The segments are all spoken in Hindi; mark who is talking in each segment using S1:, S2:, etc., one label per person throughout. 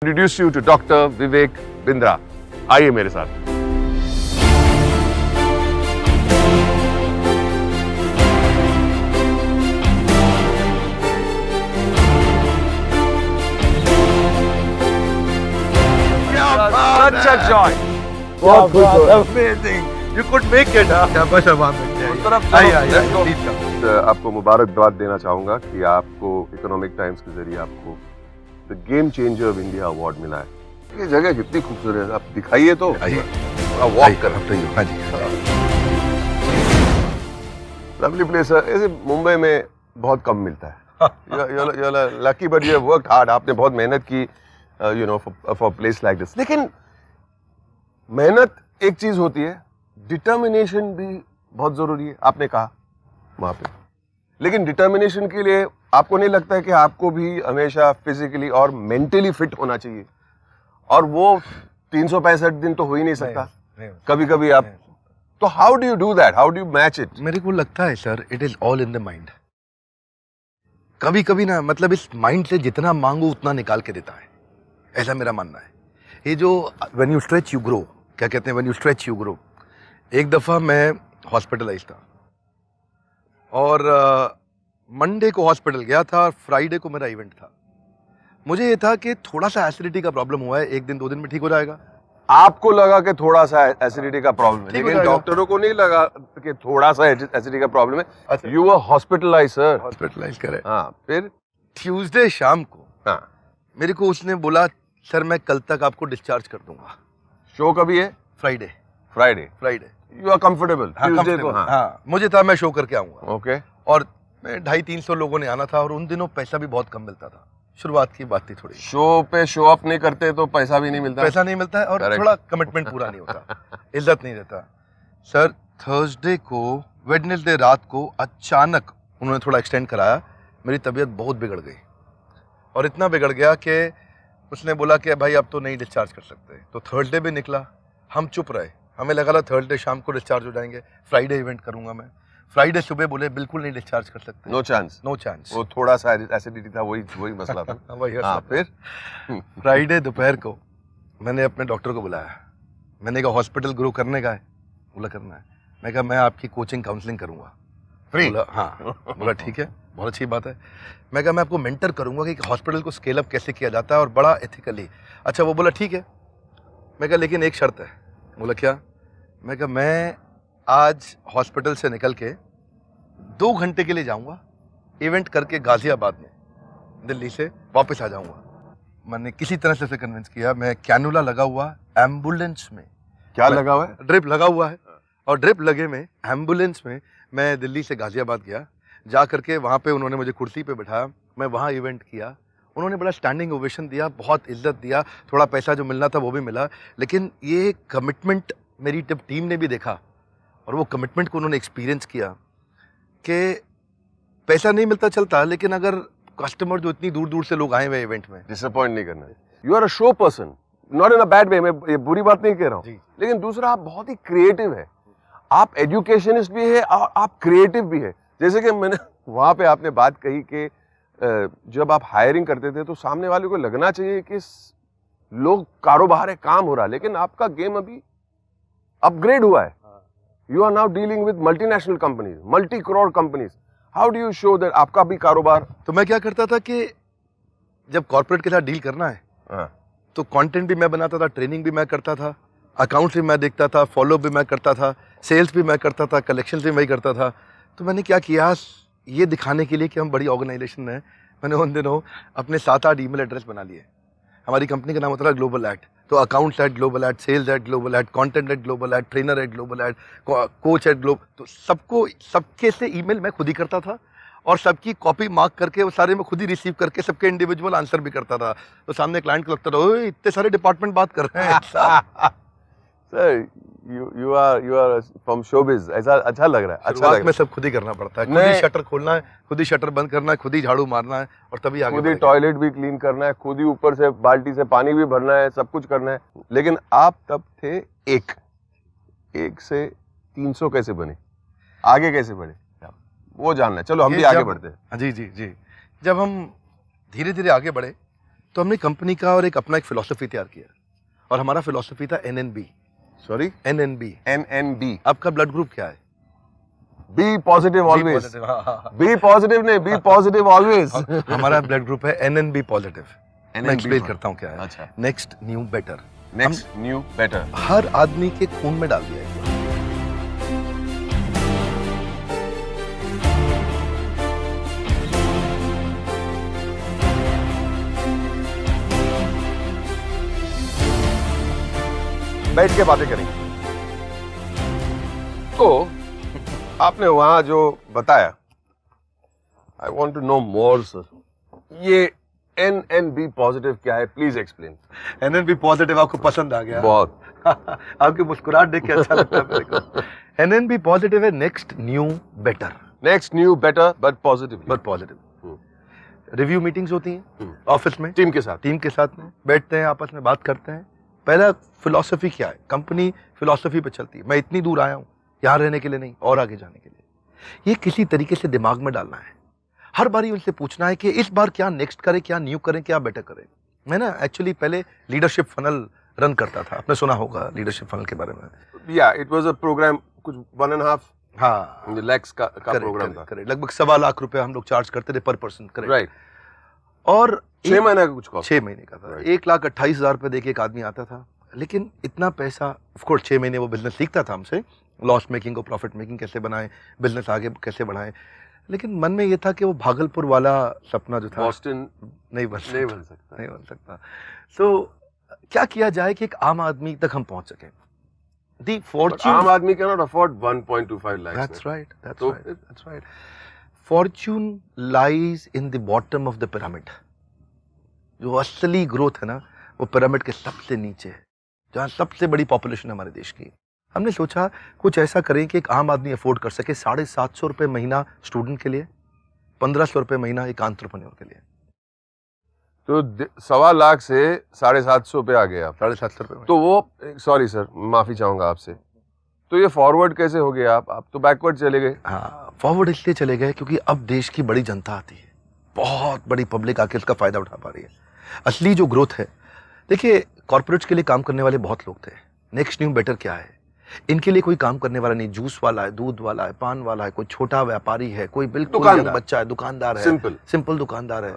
S1: Introduce you to doctor Vivek Bindra. आइए मेरे साथ। Such a joy.
S2: बहुत खुश हो। Amazing. You could make it, huh? क्या बस अब आप
S1: उस तरफ
S2: Let's go.
S1: आपको मुबारकबाद देना चाहूंगा कि आपको इकोनॉमिक टाइम्स के जरिए आपको the game changer of India award मिला है। ये जगह कितनी खूबसूरत है, आप दिखाइए तो। वॉक कर
S2: हाँ जी।
S1: लवली प्लेस है। ऐसे मुंबई में बहुत कम मिलता है। Lucky but you have worked hard. आपने बहुत मेहनत की you know for place like this. लेकिन मेहनत एक चीज होती है, डिटर्मिनेशन भी बहुत जरूरी है। आपने कहा वहां पे, लेकिन डिटर्मिनेशन के लिए आपको नहीं लगता है कि आपको भी हमेशा फिजिकली और मेंटली फिट होना चाहिए? और वो 365 दिन तो हो ही नहीं सकता। कभी कभी आप तो how do you do that? How do you match it?
S2: मेरे को लगता है sir, it is all in the mind. कभी कभी ना, मतलब इस माइंड से जितना मांगो उतना निकाल के देता है, ऐसा मेरा मानना है। ये जो when you stretch you grow, क्या कहते हैं, when you stretch you grow. एक दफा मैं हॉस्पिटलाइज था और मंडे को हॉस्पिटल गया था और फ्राइडे को मेरा इवेंट था। मुझे ये था कि थोड़ा सा एसिडिटी का प्रॉब्लम हुआ है, 1-2 दिन में ठीक हो जाएगा।
S1: आपको लगा कि थोड़ा सा एसिडिटी का प्रॉब्लम है,
S2: ठीक हो
S1: लेकिन
S2: जाएगा।
S1: डॉक्टरों को नहीं लगा कि थोड़ा सा एसिडिटी का प्रॉब्लम है।
S2: अच्छा।
S1: You were hospitalise sir.
S2: Hospitalise करे।
S1: हाँ, फिर
S2: ट्यूसडे शाम को
S1: हाँ,
S2: मेरे को उसने बोला, सर मैं कल तक आपको डिस्चार्ज कर दूंगा।
S1: शो कभी है?
S2: Friday.
S1: Friday. You are comfortable
S2: हाँ,
S1: ट्यूसडे को?
S2: comfortable।
S1: हाँ,
S2: हाँ, मुझे था मैं शो करके आऊंगा।
S1: ओके।
S2: और मैं 250-300 लोगों ने आना था और उन दिनों पैसा भी बहुत कम मिलता था। शुरुआत की बात थी थोड़ी।
S1: शो पे शो अप नहीं करते तो पैसा भी नहीं मिलता।
S2: पैसा नहीं मिलता है और
S1: Correct.
S2: थोड़ा कमिटमेंट पूरा नहीं होता, इज्जत नहीं रहता। सर थर्सडे को, वेडनेसडे रात को अचानक उन्होंने थोड़ा एक्सटेंड कराया। मेरी तबीयत बहुत बिगड़ गई और इतना बिगड़ गया कि उसने बोला कि भाई अब तो नहीं डिस्चार्ज कर सकते। तो थर्सडे भी निकला, हम चुप रहे। हमें लगा था थर्सडे शाम को डिस्चार्ज हो जाएंगे, फ्राइडे इवेंट करूंगा मैं। फ्राइडे सुबह बोले बिल्कुल नहीं डिस्चार्ज कर सकते।
S1: No chance.
S2: No chance.
S1: वो थोड़ा सा एसिडिटी था, वही मसला था।
S2: वही
S1: हाँ,
S2: मसला।
S1: फिर
S2: फ्राइडे दोपहर को मैंने अपने डॉक्टर को बुलाया। मैंने कहा हॉस्पिटल ग्रो करने का है? बोला करना है। मैं कहा मैं आपकी कोचिंग काउंसलिंग करूंगा।
S1: फ्री?
S2: बोला हाँ। बोला ठीक है, बहुत अच्छी बात है। मैं कहा मैं आपको मेंटर करूंगा कि हॉस्पिटल को स्केल अप कैसे किया जाता है और बड़ा एथिकली। अच्छा, वो बोला ठीक है। मैं कहा लेकिन एक शर्त है। बोला क्या? मैं कहा मैं आज हॉस्पिटल से निकल के 2 घंटे के लिए जाऊंगा, इवेंट करके गाजियाबाद में दिल्ली से वापस आ जाऊंगा। मैंने किसी तरह से उसे कन्विंस किया। मैं कैनुला लगा हुआ एम्बुलेंस में,
S1: क्या लगा हुआ है?
S2: ड्रिप लगा हुआ है, और ड्रिप लगे में एम्बुलेंस में मैं दिल्ली से गाजियाबाद गया। जा करके वहाँ पे उन्होंने मुझे कुर्सी पे बिठाया, मैं वहाँ इवेंट किया। उन्होंने बड़ा स्टैंडिंग ओवेशन दिया, बहुत इज्जत दिया। थोड़ा पैसा जो मिलना था वो भी मिला, लेकिन ये कमिटमेंट मेरी टीम ने भी देखा और वो कमिटमेंट को उन्होंने एक्सपीरियंस किया कि पैसा नहीं मिलता चलता, लेकिन अगर कस्टमर जो इतनी दूर दूर से लोग आए हुए इवेंट में,
S1: डिसअपॉइंट नहीं करना है। You are a show person, not in a bad way. मैं ये बुरी बात नहीं कह रहा
S2: जी।
S1: हूँ, लेकिन दूसरा आप बहुत ही क्रिएटिव है। आप एजुकेशनिस्ट भी है और आप क्रिएटिव भी है। जैसे कि मैंने वहां पे आपने बात कही कि जब आप हायरिंग करते थे तो सामने वाले को लगना चाहिए कि लोग कारोबार है, काम हो रहा है, लेकिन आपका गेम अभी अपग्रेड हुआ है। You are now dealing with multinational companies, multi crore companies. How do you show that आपका भी कारोबार?
S2: तो मैं क्या करता था कि जब कॉर्पोरेट के साथ डील करना है
S1: हाँ,
S2: तो कंटेंट भी मैं बनाता था, ट्रेनिंग भी मैं करता था, अकाउंट्स भी मैं देखता था, फॉलो भी मैं करता था, सेल्स भी मैं करता था, कलेक्शन भी मैं ही करता था। तो मैंने क्या किया, ये दिखाने के लिए कि हम बड़ी ऑर्गेनाइजेशन है, मैंने उन दिनों अपने 7-8 ईमेल एड्रेस बना लिए। हमारी कंपनी का नाम होता था ग्लोबल एट, तो accounts at Global at, sales at Global at, content at Global at, trainer at Global at, coach at Global. तो सबको, सबके से ईमेल मैं खुद ही करता था और सबकी कॉपी मार्क करके वो सारे मैं खुद ही रिसीव करके सबके इंडिविजुअल आंसर भी करता था। तो सामने क्लाइंट को लगता था ओए इतने सारे डिपार्टमेंट बात कर रहे हैं।
S1: Sir you are from showbiz. ऐसा अच्छा लग रहा है, अच्छा
S2: शुरुआत
S1: लग
S2: में
S1: रहा
S2: सब खुद ही करना पड़ता है, खुद
S1: नहीं।
S2: ही शटर खोलना है, खुद ही शटर बंद करना है, खुद ही झाड़ू मारना है और तभी
S1: है।
S2: आगे
S1: खुद ही
S2: बढ़ेंगे।
S1: टॉयलेट भी क्लीन करना है, खुद ही ऊपर से बाल्टी से पानी भी भरना है, सब कुछ करना है। लेकिन आप तब थे एक से 300 कैसे बने, आगे कैसे बढ़े, वो जानना है। चलो हम
S2: ये
S1: भी आगे
S2: जब-
S1: बढ़ते हैं।
S2: हाँ जी जी जी। जब हम धीरे धीरे आगे बढ़े तो हमने कंपनी का और एक अपना एक फिलॉसफी तैयार किया और हमारा फिलॉसफी था NNB।
S1: Sorry,
S2: NNB।
S1: NNB।
S2: आपका ब्लड ग्रुप क्या है?
S1: B positive always.
S2: positive, हाँ।
S1: बी पॉजिटिव नहीं, बी पॉजिटिव ऑलवेज।
S2: हमारा ब्लड ग्रुप है NNB पॉजिटिव। मैं एक्सप्लेन करता हूँ क्या है।
S1: अच्छा।
S2: Next new better.
S1: Next new better.
S2: हर आदमी के खून में डाल दिया है।
S1: बैठ के बातें करेंगे। तो आपने वहां जो बताया, I want to know more sir. ये NNB पॉजिटिव क्या है, प्लीज एक्सप्लेन।
S2: NNB पॉजिटिव आपको पसंद आ गया?
S1: बहुत।
S2: आपकी मुस्कुराहट देख के अच्छा लगता है मेरे को। NNB पॉजिटिव है next new better.
S1: Next new better but positive.
S2: But positive. Review meetings होती हैं ऑफिस में,
S1: टीम के साथ।
S2: टीम के साथ में बैठते हैं, आपस में बात करते हैं। पहला फिलॉसफी क्या है? कंपनी फिलॉसफी पे चलती है। मैं इतनी दूर आया हूँ यहाँ रहने के लिए नहीं, और आगे जाने के लिए। ये किसी तरीके से दिमाग में डालना है। हर बारी उनसे पूछना है कि इस बार क्या नेक्स्ट करें, क्या न्यू करें, क्या बेटर करें। मैं ना एक्चुअली पहले लीडरशिप फनल रन करता था, आपने सुना होगा लीडरशिप फनल के बारे में।
S1: या इट वाज अ प्रोग्राम, कुछ 1.5
S2: हाँ
S1: लैक्स का प्रोग्राम था।
S2: करेक्ट। लगभग 1.25 लाख रुपए हम लोग चार्ज करते थे पर पर्सन। Correct,
S1: right.
S2: और
S1: 6 महीने का कुछ कॉस्ट।
S2: 6 महीने का था। 1,28,000 रुपए देके एक आदमी आता था। लेकिन इतना पैसा, ऑफ कोर्स 6 महीने वो बिजनेस सीखता था हमसे, लॉस मेकिंग को प्रॉफिट मेकिंग कैसे बनाएं, बिजनेस आगे कैसे बढ़ाएं। लेकिन मन में ये था कि वो भागलपुर वाला सपना जो था,
S1: बॉस्टन
S2: नहीं बन सकता। सो क्या किया जाए कि एक आम आदमी तक हम पहुंच सकें। दी फॉर्च्यून,
S1: आम आदमी can not afford 1.25 lakh.
S2: That's right,
S1: तो
S2: that's right. Fortune lies in the bottom of the pyramid. जो असली ग्रोथ है ना, वो पिरामिड के सबसे नीचे है, जहाँ सबसे बड़ी पॉपुलेशन है हमारे देश की। हमने सोचा कुछ ऐसा करें कि एक आम आदमी अफोर्ड कर सके। 750 रुपये महीना स्टूडेंट के लिए, 1500 रुपये महीना एक एंटरप्रेन्योर के लिए।
S1: तो 1.25 लाख से 750 पे आ गए आप।
S2: 750 रुपये।
S1: तो वो, सॉरी सर, माफी चाहूंगा आपसे, तो ये फॉरवर्ड कैसे हो गया? आप तो बैकवर्ड चले गए।
S2: हाँ, फॉरवर्ड इसलिए चले गए क्योंकि अब देश की बड़ी जनता आती है, बहुत बड़ी पब्लिक आके इसका फायदा उठा पा रही है। असली जो ग्रोथ है, देखिए कॉर्पोरेट्स के लिए काम करने वाले बहुत लोग थे। नेक्स्ट न्यू बेटर क्या है? इनके लिए कोई काम करने वाला नहीं। जूस वाला है, दूध वाला है, पान वाला है, कोई छोटा व्यापारी है, कोई बिल्कुल यंग बच्चा है, दुकानदार है, सिंपल दुकानदार है।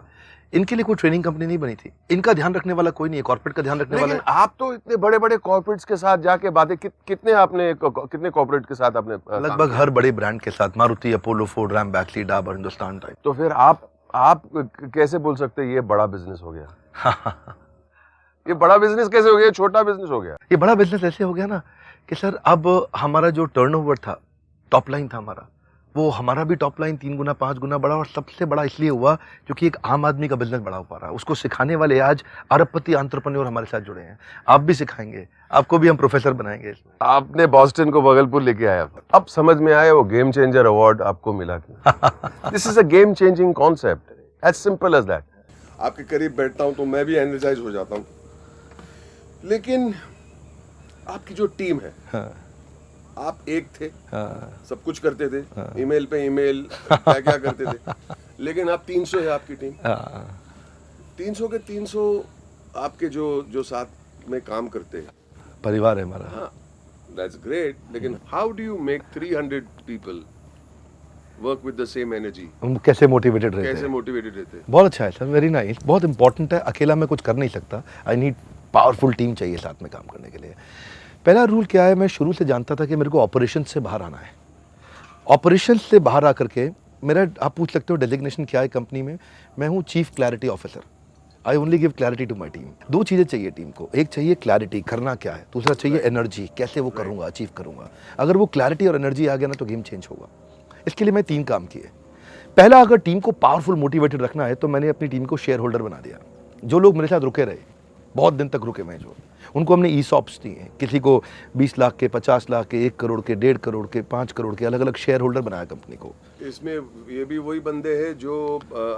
S2: इनके लिए कोई ट्रेनिंग कंपनी नहीं बनी थी। इनका ध्यान रखने वाला कोई नहीं है, कॉर्पोरेट का ध्यान रखने वाला है।
S1: आप तो इतने बड़े बड़े कॉर्पोरेट्स के साथ जाके बातें, कितने कॉर्पोरेट के साथ आपने?
S2: लगभग हर बड़े ब्रांड के साथ, Maruti, Apollo, Ford, RAM, बैटली, Dabur, Hindustan type.
S1: तो फिर आप कैसे बोल सकते हैं ये बड़ा बिजनेस हो गया? ये बड़ा बिजनेस कैसे हो गया? छोटा बिजनेस हो गया?
S2: ये बड़ा बिजनेस ऐसे हो गया ना कि सर, अब हमारा जो टर्नओवर था, टॉप लाइन था हमारा, वो हमारा भी टॉप लाइन 3 गुना 5 गुना बड़ा। और सबसे बड़ा इसलिए हुआ क्योंकि एक आम आदमी का बिजनेस बड़ा हो पा रहा है। उसको सिखाने वाले आज अरबपति एंटरप्रेन्योर हमारे साथ जुड़े हैं। आप भी सिखाएंगे, आपको भी हम प्रोफेसर बनाएंगे इसमें।
S1: आपने बॉस्टन को भागलपुर लेके आया, अब समझ में आया वो गेम चेंजर अवार्ड आपको मिला। This is a game changing concept, as simple as that. आपके करीब बैठता हूं तो मैं भी एनर्जाइज हो जाता हूं। लेकिन आपकी जो टीम है, आप एक थे, सब कुछ करते थे, ईमेल पे ईमेल, क्या क्या करते थे। लेकिन आप 300 है आपकी टीम। 300 के 300 आपके जो साथ में काम करते हैं,
S2: परिवार है हमारा।
S1: That's great. लेकिन how do you make 300 people work with the same energy?
S2: हम कैसे मोटिवेटेड रहते हैं?
S1: कैसे मोटिवेटेड रहते हैं?
S2: बहुत अच्छा है सर, वेरी नाइस। बहुत इंपॉर्टेंट है। अकेला मैं कुछ कर नहीं सकता। आई नीड पावरफुल टीम चाहिए साथ में काम करने के लिए। पहला रूल क्या है? मैं शुरू से जानता था कि मेरे को ऑपरेशन से बाहर आना है। ऑपरेशन से बाहर आकर के मेरा, आप पूछ सकते हो डेजिग्नेशन क्या है कंपनी में। मैं हूँ chief clarity officer. I only give clarity to my team. 2 चीज़ें चाहिए टीम को। एक चाहिए क्लैरिटी, करना क्या है। दूसरा चाहिए एनर्जी, कैसे वो करूँगा, अचीव करूँगा। अगर वो क्लैरिटी और एनर्जी आ गया ना, तो गेम चेंज होगा। इसके लिए मैं 3 काम किए। पहला, अगर टीम को पावरफुल मोटिवेटेड रखना है तो मैंने अपनी टीम को शेयर होल्डर बना दिया। जो लोग मेरे साथ रुके रहे, बहुत दिन तक रुके हुए, जो उनको हमने ESOPs दिए हैं। किसी को 20 लाख के, 50 लाख के, 1 करोड़ के, 1.5 करोड़ के, 5 करोड़ के, अलग अलग शेयर होल्डर बनाया कंपनी को।
S1: इसमें ये भी वही बंदे हैं जो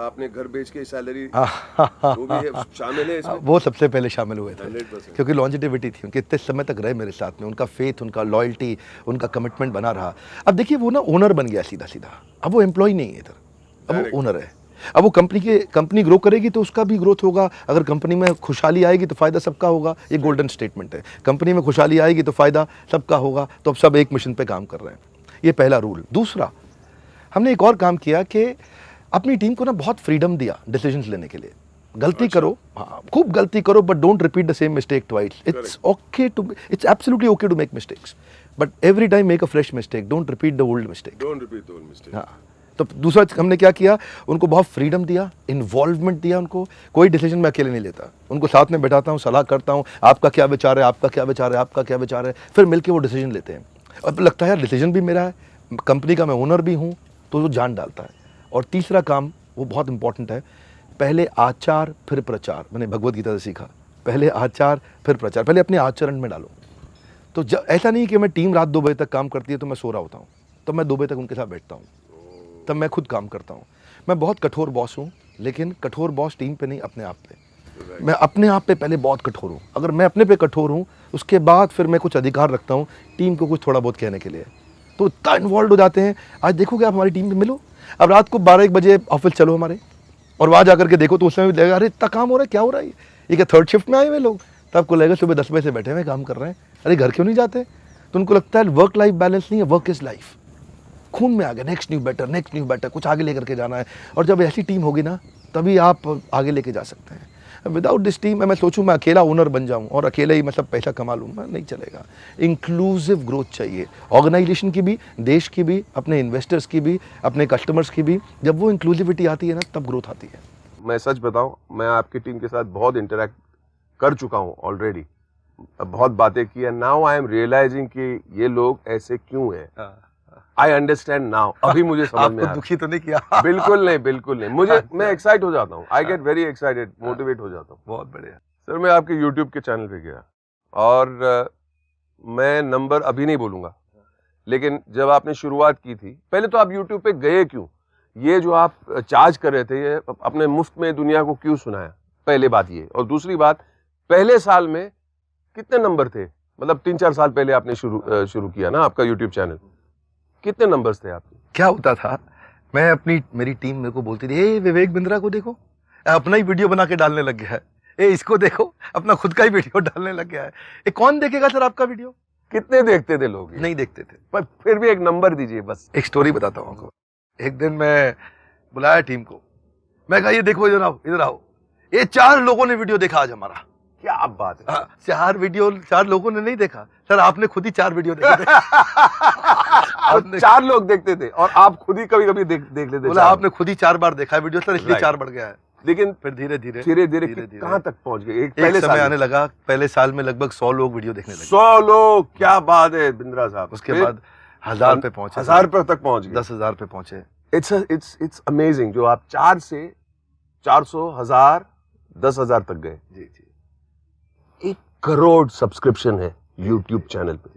S1: आपने घर बेच के सैलरी, वो भी शामिल है इसमें?
S2: वो सबसे पहले शामिल हुए थे
S1: 100%।
S2: क्योंकि लॉन्जिटिविटी थी उनके, इतने समय तक रहे मेरे साथ में। उनका फेथ, उनका लॉयल्टी, उनका कमिटमेंट बना रहा। अब देखिए वो ना ओनर बन गया सीधा सीधा। अब वो एम्प्लॉय नहीं है इधर, अब वो ओनर है। अब वो कंपनी ग्रो करेगी तो उसका भी ग्रोथ होगा, अगर कंपनी में खुशहाली आएगी तो फ़ायदा सबका होगा। ये गोल्डन स्टेटमेंट है, कंपनी में खुशहाली आएगी तो फ़ायदा सबका होगा। तो अब सब एक मिशन पे काम कर रहे हैं, ये पहला रूल। दूसरा, हमने एक और काम किया कि अपनी टीम को ना बहुत फ्रीडम दिया डिसीजंस लेने के लिए। गलती करो, हाँ खूब गलती करो, but don't repeat the same mistake twice. It's absolutely okay to make mistakes, but every time make a fresh mistake, don't repeat the old mistake. हाँ, तो दूसरा हमने क्या किया, उनको बहुत फ्रीडम दिया, इन्वॉल्वमेंट दिया उनको। कोई डिसीजन मैं अकेले नहीं लेता, उनको साथ में बैठाता हूँ, सलाह करता हूँ, आपका क्या विचार है, आपका क्या विचार है, आपका क्या विचार है, फिर मिलकर वो डिसीजन लेते हैं। अब लगता है यार डिसीजन भी मेरा है, कंपनी का मैं ओनर भी हूँ, तो वो जान डालता है। और तीसरा काम वो बहुत इंपॉर्टेंट है, पहले आचार फिर प्रचार। मैंने भगवत गीता से सीखा, पहले आचार फिर प्रचार, पहले अपने आचरण में डालो। तो जब ऐसा नहीं कि मैं टीम रात 2 बजे तक काम करती है तो मैं सो रहा होता हूँ, तो मैं 2 बजे तक उनके साथ बैठता हूँ, तब मैं खुद काम करता हूँ। मैं बहुत कठोर बॉस हूँ, लेकिन कठोर बॉस टीम पे नहीं, अपने आप पे। मैं अपने आप पे पहले बहुत कठोर हूँ, अगर मैं अपने पे कठोर हूँ उसके बाद फिर मैं कुछ अधिकार रखता हूँ टीम को कुछ थोड़ा बहुत कहने के लिए। तो इतना इन्वॉल्व हो जाते हैं। आज देखोगे आप हमारी टीम में मिलो, अब रात को 12-1 बजे ऑफिस चलो हमारे, और वहाँ जाकर के देखो तो उसमें भी लगेगा अरे इतना काम हो रहा है, क्या हो रहा है, ये क्या थर्ड शिफ्ट में आए हुए लोग। तो आपको लगेगा सुबह 10 बजे से बैठे हुए काम कर रहे हैं, अरे घर क्यों नहीं जाते। तो उनको लगता है वर्क लाइफ बैलेंस नहीं है, वर्क इज लाइफ, खून में आ गया, नेक्स्ट न्यू बेटर, कुछ आगे लेकर के जाना है। और जब ऐसी टीम होगी ना तभी आप आगे लेके जा सकते हैं। विदाउट दिस टीम मैं सोचूं मैं अकेला ओनर बन जाऊं और अकेले ही मतलब पैसा कमा लूँ, नहीं चलेगा। इंक्लूसिव ग्रोथ चाहिए ऑर्गेनाइजेशन की भी, देश की भी, अपने इन्वेस्टर्स की भी, अपने कस्टमर्स की भी। जब वो इंक्लूसिविटी आती है ना तब ग्रोथ आती है।
S1: मैं सच बताऊं, मैं आपकी टीम के साथ बहुत इंटरेक्ट कर चुका हूं ऑलरेडी, बहुत बातें की है। नाउ आई एम रियलाइजिंग कि ये लोग ऐसे क्यों हैं। आई अंडरस्टैंड नाउ, अभी मुझे समझ में आ रहा है।
S2: दुखी तो नहीं किया?
S1: बिल्कुल नहीं, बिल्कुल नहीं। मुझे मैं एक्साइट हो जाता हूँ, I get very excited, motivate हो जाता हूँ।
S2: बहुत बढ़िया
S1: सर, मैं आपके यूट्यूब के चैनल पे गया और मैं नंबर अभी नहीं बोलूंगा, लेकिन जब आपने शुरुआत की थी, पहले तो आप यूट्यूब पे गए क्यों? ये जो आप चार्ज कर रहे थे, ये अपने मुफ्त में दुनिया को क्यों सुनाया? पहले बात ये। और दूसरी बात, पहले साल में कितने नंबर थे? मतलब 3-4 साल पहले आपने शुरू किया ना आपका यूट्यूब चैनल, कितने नंबर्स थे आपके?
S2: क्या होता था, मेरी टीम मेरे को बोलती थी, ए विवेक बिंद्रा को देखो, अपना ही वीडियो बना के डालने लग गया है, ए इसको देखो अपना खुद का ही वीडियो डालने लग गया है। ए कौन देखेगा सर आपका वीडियो?
S1: कितने देखते थे लोग?
S2: नहीं देखते थे।
S1: पर फिर भी एक नंबर दीजिए बस।
S2: एक स्टोरी बताता हूँ आपको। एक दिन मैं बुलाया टीम को, मैं कहा ये देखो इधर आओ, ये 4 लोगों ने वीडियो देखा आज हमारा।
S1: क्या बात है।
S2: 4 लोगों ने नहीं देखा सर, आपने खुद ही 4 वीडियो देखे थे।
S1: आपने 4 लोग देखते थे और आप खुद ही कभी-कभी देख लेते थे।
S2: बोला आपने खुद ही 4 बार देखा वीडियो सर, इसलिए 4 बढ़ गया है।
S1: लेकिन
S2: फिर धीरे धीरे
S1: कहां तक पहुंच गए?
S2: एक समय आने लगा, पहले साल में लगभग 100 लोग वीडियो देखने लगे।
S1: 100 लोग, क्या बात है बिंद्रा साहब।
S2: उसके बाद 1000 पे पहुंचे,
S1: 1000 पे तक पहुंच गए,
S2: 10,000 पे पहुंचे।
S1: इट्स अमेजिंग जो आप 4 से 400, 1000, 10,000 तक गए।
S2: जी
S1: 1 करोड़ सब्सक्रिप्शन है यूट्यूब चैनल पे।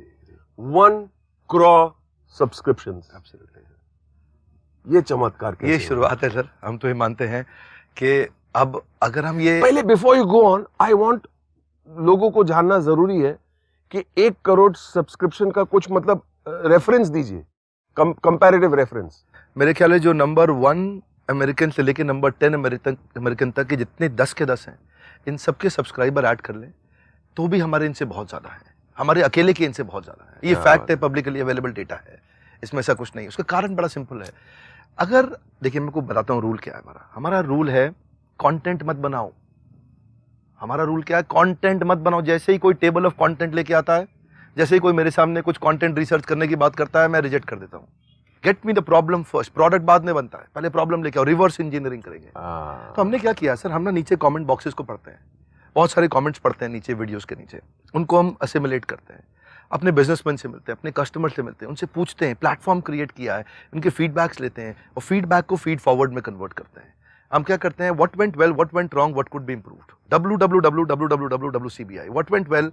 S1: 1 करोड़ सब्सक्रिप्शंस। ये चमत्कार कैसे?
S2: ये शुरुआत है सर, हम तो ये मानते हैं कि अब अगर हम ये
S1: पहले before you go on, I want, लोगों को जानना जरूरी है कि 1 करोड़ सब्सक्रिप्शन का कुछ मतलब रेफरेंस दीजिए, कंपैरेटिव रेफरेंस।
S2: मेरे ख्याल है जो नंबर 1 अमेरिकन से लेके नंबर 10 अमेरिकन तक के जितने 10 के 10 हैं, इन सबके सब्सक्राइबर ऐड कर लें तो भी हमारे इनसे बहुत ज़्यादा है, हमारे अकेले के इनसे बहुत ज़्यादा है। ये फैक्ट है, पब्लिकली अवेलेबल डेटा है, इसमें ऐसा कुछ नहीं। उसका कारण बड़ा सिंपल है। अगर देखिए मैं को बताता हूँ रूल क्या है हमारा रूल है कंटेंट मत बनाओ। हमारा रूल क्या है? कंटेंट मत बनाओ। जैसे ही कोई टेबल ऑफ कंटेंट लेके आता है, जैसे ही कोई मेरे सामने कुछ कंटेंट रिसर्च करने की बात करता है, मैं रिजेक्ट कर देता हूँ। Get me the problem first, product बाद में बनता है, पहले प्रॉब्लम लेके आओ, रिवर्स इंजीनियरिंग करेंगे। तो हमने क्या किया सर, हम ना नीचे कमेंट बॉक्सेस को पढ़ते हैं, बहुत सारे कमेंट्स पढ़ते हैं नीचे वीडियोस के नीचे, उनको हम असिमुलेट करते हैं, अपने बिजनेसमैन से मिलते हैं, अपने कस्टमर से मिलते हैं, उनसे पूछते हैं, प्लेटफॉर्म क्रिएट किया है, उनके फीडबैक्स लेते हैं और फीडबैक को फीड फॉरवर्ड में कन्वर्ट करते हैं। हम क्या करते हैं, what went well, what went wrong, what could be improved, www.cbi, what went well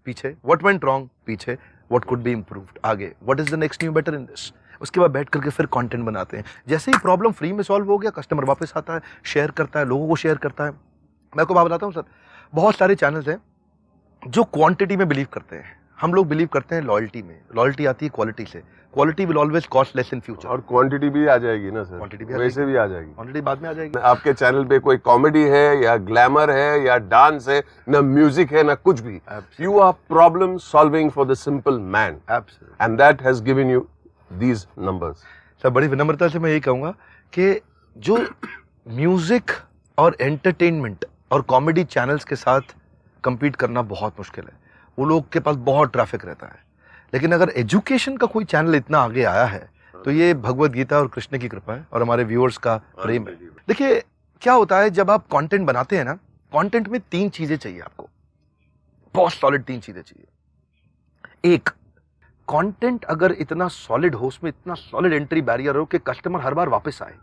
S2: पीछे, व्हाट वेंट रॉन्ग पीछे, व्हाट कुड बी इंप्रूव्ड आगे, what is the next new better in this. उसके बाद बैठ करके फिर कंटेंट बनाते हैं। जैसे ही प्रॉब्लम फ्री में सॉल्व हो गया, कस्टमर वापस आता है, शेयर करता है, लोगों को शेयर करता है। मैं आपको बात बताता हूँ सर, बहुत सारे चैनल्स हैं जो क्वांटिटी में बिलीव करते हैं। हम लोग बिलीव करते हैं लॉयल्टी में, लॉयल्टी आती है क्वालिटी से, quality will always cost less in future.
S1: और क्वांटिटी भी आ जाएगी ना सर,
S2: क्वांटिटी भी
S1: वैसे भी आ जाएगी,
S2: क्वांटिटी बाद में आ जाएगी।
S1: आपके चैनल पे कोई कॉमेडी है या ग्लैमर है या डांस है, ना म्यूजिक है, ना कुछ भी, you are problem solving for the simple man, and that has given you these numbers.
S2: Sir बड़ी विनम्रता से मैं यही कहूँगा कि जो म्यूजिक और एंटरटेनमेंट और कॉमेडी चैनल्स के साथ compete करना बहुत मुश्किल है, वो लोग के पास बहुत ट्रैफिक रहता है। लेकिन अगर एजुकेशन का कोई चैनल इतना आगे आया है तो ये भगवत गीता और कृष्ण की कृपा है और हमारे व्यूअर्स का प्रेम है। देखिए क्या होता है जब आप कंटेंट बनाते हैं ना, कंटेंट में 3 चीजें चाहिए आपको, बहुत सॉलिड 3 चीजें चाहिए। एक, कंटेंट अगर इतना सॉलिड हो, उसमें इतना सॉलिड एंट्री बैरियर हो कि कस्टमर हर बार वापस आए।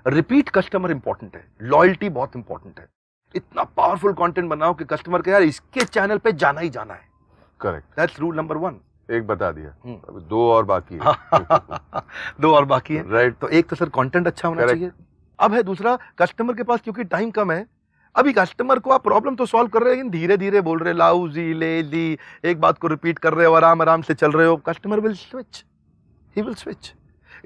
S2: रिपीट कस्टमर इंपॉर्टेंट है, लॉयल्टी बहुत इंपॉर्टेंट है। इतना पावरफुल कंटेंट बनाओ कि कस्टमर के यार इसके चैनल पे जाना ही जाना है।
S1: Correct,
S2: that's rule number 1।
S1: एक बता दिया, अभी 2 और बाकी है।
S2: 2 और बाकी है,
S1: राइट।
S2: तो एक तो सर कंटेंट अच्छा होना चाहिए। अब है दूसरा, कस्टमर के पास क्योंकि टाइम कम है, अभी कस्टमर को आप प्रॉब्लम तो सॉल्व कर रहे हैं लेकिन धीरे धीरे बोल रहे, लाउजी लेजी, एक बात को रिपीट कर रहे हो, आराम आराम से चल रहे हो, customer will switch, he will switch.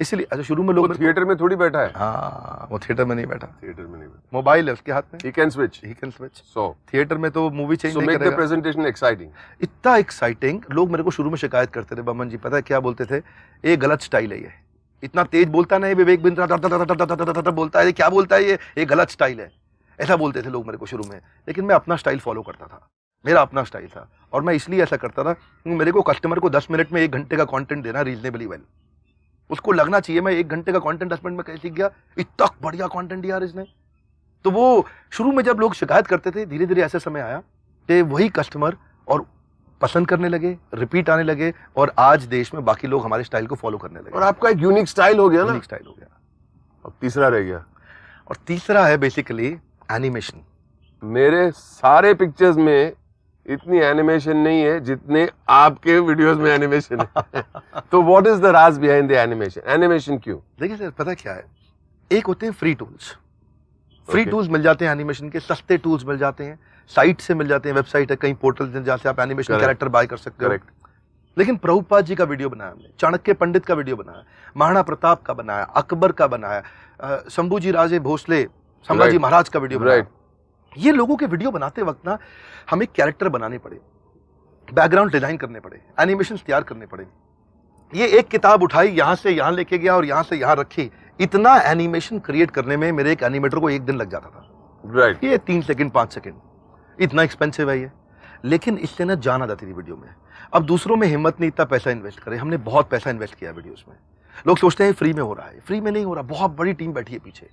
S2: इसलिए अच्छा शुरू में लोग
S1: थिएटर में थोड़ी बैठा है।
S2: हाँ, वो थिएटर में नहीं बैठा,
S1: थिएटर में नहीं बैठा,
S2: मोबाइल है उसके हाथ में,
S1: he can switch,
S2: so theatre में तो मूवी चेंज नहीं
S1: make
S2: करेगा।
S1: the presentation exciting।
S2: इतना एक्साइटिंग, लोग मेरे को शुरू में शिकायत करते थे, बमन जी पता है क्या बोलते थे, ये गलत स्टाइल है, ये इतना तेज बोलता नहीं, विवेक बिंद्रा बोलता है, क्या बोलता है ये गलत स्टाइल है, ऐसा बोलते थे लोग मेरे को शुरू में। लेकिन मैं अपना स्टाइल फॉलो करता था, मेरा अपना स्टाइल था, और मैं इसलिए ऐसा करता था मेरे को कस्टमर को 10 मिनट में 1 घंटे का कंटेंट देना रीजनेबली वेल, उसको लगना चाहिए मैं 1 घंटे का कंटेंट 10 मिनट में कैसे सीख गया, इतना बढ़िया कंटेंट दिया इसने। तो वो शुरू में जब लोग शिकायत करते थे, धीरे धीरे ऐसा समय आया कि वही कस्टमर और पसंद करने लगे, रिपीट आने लगे, और आज देश में बाकी लोग हमारे स्टाइल को फॉलो करने लगे।
S1: और आपका एक यूनिक स्टाइल हो गया ना,
S2: यूनिक स्टाइल हो गया।
S1: अब तीसरा रह गया,
S2: और तीसरा है बेसिकली एनिमेशन।
S1: मेरे सारे पिक्चर्स में इतनी एनिमेशन नहीं है जितने आपके वीडियोस में एनिमेशन है। तो what is the Raj behind the animation? Animation क्यों?
S2: देखिए सर पता क्या है, एक होते हैं फ्री टूल्स, फ्री टूल्स मिल जाते हैं एनिमेशन के, सस्ते टूल्स मिल जाते हैं, साइट से मिल जाते हैं, वेबसाइट है, कई पोर्टल जहाँ से आप एनिमेशन कैरेक्टर बाय कर सकते हो। लेकिन प्रभुपाद जी का वीडियो बनाया हमने, चाणक्य पंडित का वीडियो बनाया, महाराणा प्रताप का बनाया, अकबर का बनाया, शंभूजी राजे भोसले, संभाजी महाराज का वीडियो बनाया। ये लोगों के वीडियो बनाते वक्त ना हमें कैरेक्टर बनाने पड़े, बैकग्राउंड डिजाइन करने पड़े, एनिमेशन तैयार करने पड़े। ये एक किताब उठाई, यहाँ से यहाँ लेके गया और यहाँ से यहाँ रखी, इतना एनिमेशन क्रिएट करने में मेरे एक एनिमेटर को 1 दिन लग जाता था।
S1: राइट।
S2: ये 3 सेकंड 5 सेकंड, इतना एक्सपेंसिव है ये, लेकिन इससे ना जान आ जाती थी वीडियो में। अब दूसरों में हिम्मत नहीं इतना पैसा इन्वेस्ट करे, हमने बहुत पैसा इन्वेस्ट किया वीडियोस में। लोग सोचते हैं फ्री में हो रहा है, फ्री में नहीं हो रहा, बहुत बड़ी टीम बैठी है पीछे,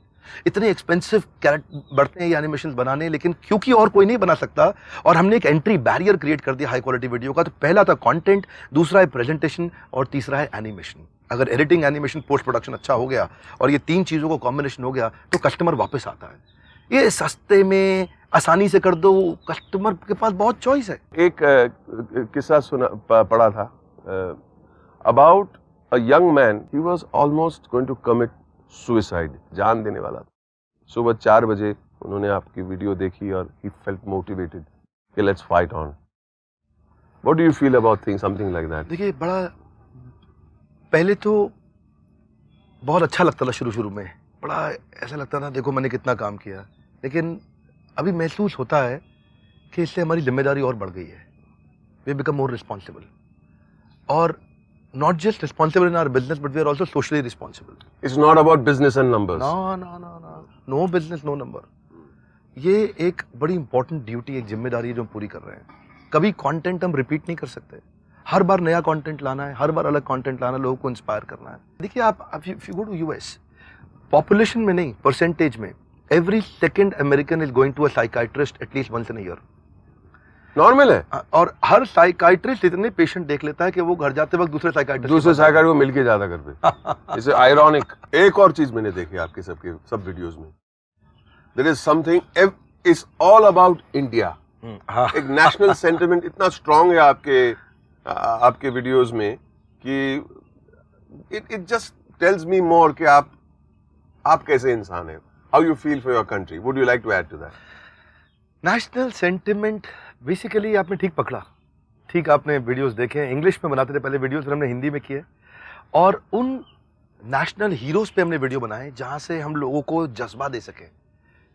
S2: इतने एक्सपेंसिव कैरेक्टर बढ़ते हैं ये एनिमेशन बनाने, लेकिन क्योंकि और कोई नहीं बना सकता और हमने एक एंट्री बैरियर क्रिएट कर दिया हाई क्वालिटी वीडियो का। तो पहला था कंटेंट, दूसरा है प्रेजेंटेशन और तीसरा है एनिमेशन। अगर एडिटिंग, एनिमेशन, पोस्ट प्रोडक्शन अच्छा हो गया और ये 3 चीजों का कॉम्बिनेशन हो गया तो कस्टमर वापस आता है। ये सस्ते में आसानी से कर दो, कस्टमर के पास बहुत चॉइस है।
S1: एक किस्सा पढ़ा था about a young man, he was almost going to commit suicide, जान देने वाला था। सुबह 4 बजे उन्होंने आपकी वीडियो देखी और ही फेल्ट मोटिवेटेड कि let's fight on. What do you feel about thing something like that?
S2: देखिए बड़ा, पहले तो बहुत अच्छा लगता था, शुरू में बड़ा ऐसा लगता था देखो मैंने कितना काम किया, लेकिन अभी महसूस होता है कि इससे हमारी जिम्मेदारी और बढ़ गई है। वी बिकम मोर रिस्पॉन्सिबल, और not just responsible in our business but we are also socially responsible.
S1: It's not about business and numbers.
S2: No business no number. ये एक बड़ी इंपॉर्टेंट ड्यूटी, एक जिम्मेदारी जो हम पूरी कर रहे हैं। कभी कंटेंट हम रिपीट नहीं कर सकते, हर बार नया कंटेंट लाना है, हर बार अलग कंटेंट लाना, लोगों को इंस्पायर करना है। देखिए आप if you go to US, population में नहीं परसेंटेज में, every second American is going to a psychiatrist at least once in a year.
S1: Normal है।
S2: और हर साइकाइट्रिस्ट इतने पेशेंट देख लेता है कि वो घर जाते वक्त दूसरे साइकाइट्रिस्ट
S1: को मिलके जाता घर पे। इसे आयरॉनिक। एक और चीज मैंने देखी आपके सब वीडियोस में, there is something, it's all about India. एक नेशनल सेंटिमेंट इतना स्ट्रांग है आपके वीडियोस में कि it just tells me more कि आप कैसे इंसान हैं, how you feel for your country. Would you like to add to that?
S2: National sentiment basically आपने ठीक पकड़ा ठीक आपने वीडियोस देखे हैं, इंग्लिश में बनाते थे पहले वीडियोस, फिर हमने हिंदी में किए और उन नेशनल हीरोज पे हमने वीडियो बनाए जहां से हम लोगों को जज्बा दे सके।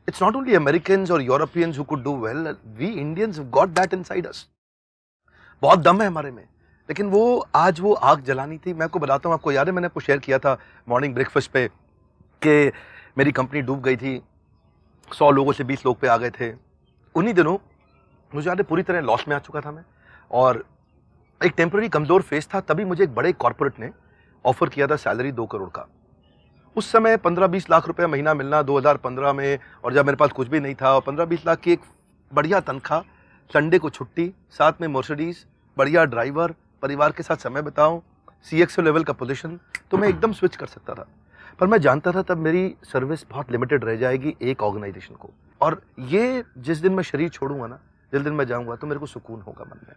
S2: इट्स नॉट ओनली अमेरिकन्स और Europeans who could do well, we Indians got that inside us. बहुत दम है हमारे में, लेकिन वो आज वो आग जलानी थी। मैं आपको बताता हूँ, आपको याद है मैंने आपको शेयर किया था मॉर्निंग ब्रेकफास्ट पे कि मेरी कंपनी डूब गई थी, 100 लोगों से 20 लोग पे आ गए थे। उन्हीं दिनों मुझे याद है पूरी तरह लॉस में आ चुका था मैं, और एक टेम्पररी कमज़ोर फेस था। तभी मुझे एक बड़े कॉर्पोरेट ने ऑफर किया था सैलरी 2 करोड़ का। उस समय 15-20 लाख रुपए महीना मिलना 2015 में, और जब मेरे पास कुछ भी नहीं था, और 15-20 लाख की एक बढ़िया तनख्वाह, संडे को छुट्टी, साथ में मर्सिडीज, बढ़िया ड्राइवर, परिवार के साथ समय बिताऊं, CXO लेवल का पोजीशन, तो मैं एकदम स्विच कर सकता था। पर मैं जानता था तब मेरी सर्विस बहुत लिमिटेड रह जाएगी एक ऑर्गेनाइजेशन को, और ये जिस दिन मैं शरीर छोड़ूंगा ना, जिस दिन मैं जाऊंगा, तो मेरे को सुकून होगा मन में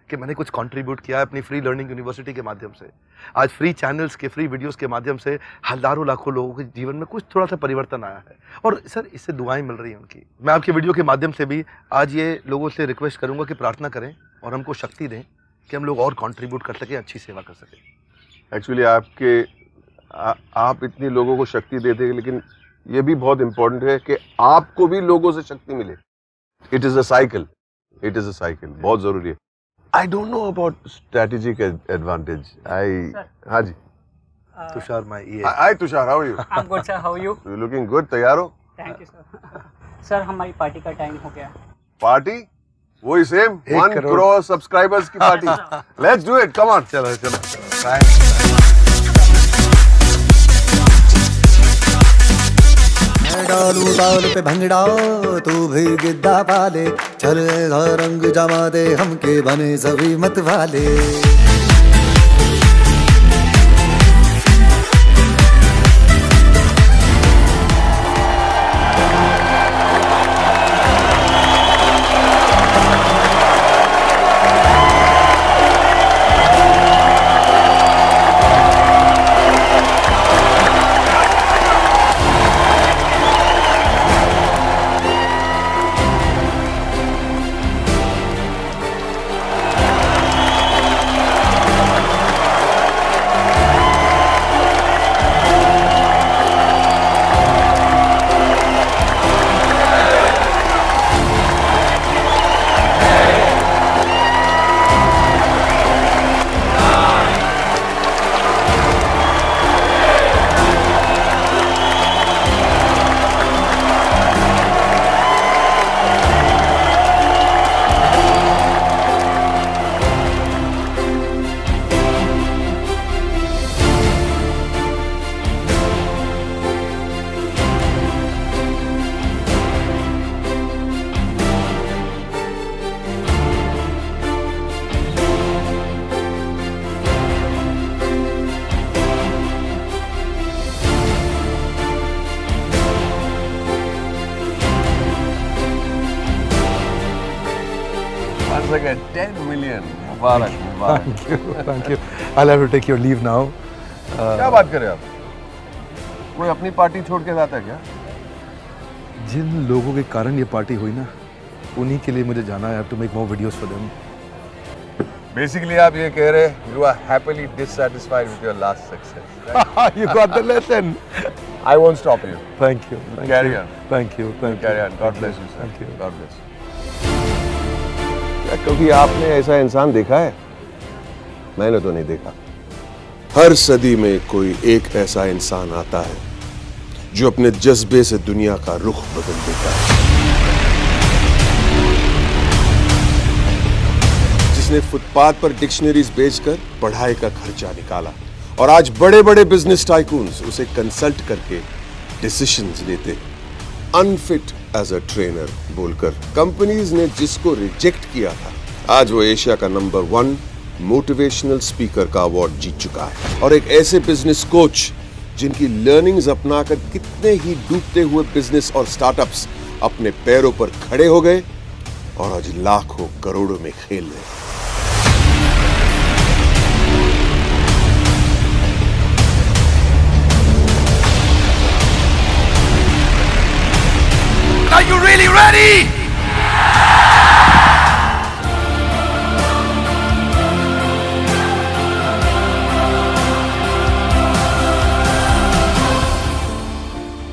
S2: कि मैंने कुछ कंट्रीब्यूट किया है अपनी फ्री लर्निंग यूनिवर्सिटी के माध्यम से। आज फ्री चैनल्स के फ्री वीडियोस के माध्यम से हजारों लाखों लोगों के जीवन में कुछ थोड़ा सा परिवर्तन आया है, और सर इससे दुआएं मिल रही हैं उनकी। मैं आपके वीडियो के माध्यम से भी आज ये लोगों से रिक्वेस्ट करूंगा कि प्रार्थना करें और हमको शक्ति दें कि हम लोग और कंट्रीब्यूट कर सकें, अच्छी सेवा कर सकें।
S1: एक्चुअली आप इतनी लोगों को शक्ति देते हैं, लेकिन ये भी बहुत इंपॉर्टेंट है कि आपको भी लोगों से शक्ति मिले। इट इज अ साइकिल, बहुत जरूरी है। I don't know about strategic advantage. हाँ जी
S2: Tushar my
S1: hi Tushar, how are you?
S3: I'm good sir, how are you?
S1: You looking good. तैयार हो?
S3: Thank you sir. सर हमारी पार्टी का टाइम हो गया।
S1: पार्टी वही सेम
S2: 1
S1: 1 करोड़ सब्सक्राइबर्स की party. Let's do it, come on.
S2: चलो चलो।
S4: मैं डालू ताल पे भंगड़ा, तू भी गिद्दा पाले, चल रंग जमा दे हमके बने सभी मत वाले।
S1: Once again, 10 million. Mubarak, Mubarak.
S2: Thank you. I'll have to take your leave now.
S1: क्या बात कर रहे हैं आप? कोई अपनी पार्टी छोड़ के जाता है क्या?
S2: जिन लोगों के कारण ये पार्टी हुई ना, उन्हीं के लिए मुझे जाना है। I have to make more videos for them.
S1: Basically आप ये कह रहे हैं, you are happily dissatisfied with your last success. Right?
S2: You got the lesson.
S1: I won't stop you.
S2: Thank you. Thank
S1: Carry
S2: you.
S1: on.
S2: Thank you. Thank
S1: Carry
S2: you.
S1: on. God bless you, sir.
S2: Thank you.
S1: God bless. क्या कभी आपने ऐसा इंसान देखा है? मैंने तो नहीं देखा।
S5: हर सदी में कोई एक ऐसा इंसान आता है जो अपने जज्बे से दुनिया का रुख बदल देता है, जिसने फुटपाथ पर डिक्शनरीज बेचकर पढ़ाई का खर्चा निकाला, और आज बड़े बड़े बिजनेस टाइकून्स उसे कंसल्ट करके डिसीजंस लेते। अनफिट एज अ ट्रेनर बोलकर कंपनीज ने जिसको रिजेक्ट किया था, आज वो एशिया का नंबर 1 मोटिवेशनल स्पीकर का अवार्ड जीत चुका है, और एक ऐसे बिजनेस कोच जिनकी लर्निंग्स अपनाकर कितने ही डूबते हुए बिजनेस और स्टार्टअप्स अपने पैरों पर खड़े हो गए और आज लाखों करोड़ों में खेल रहे हैं।
S2: Are you really ready?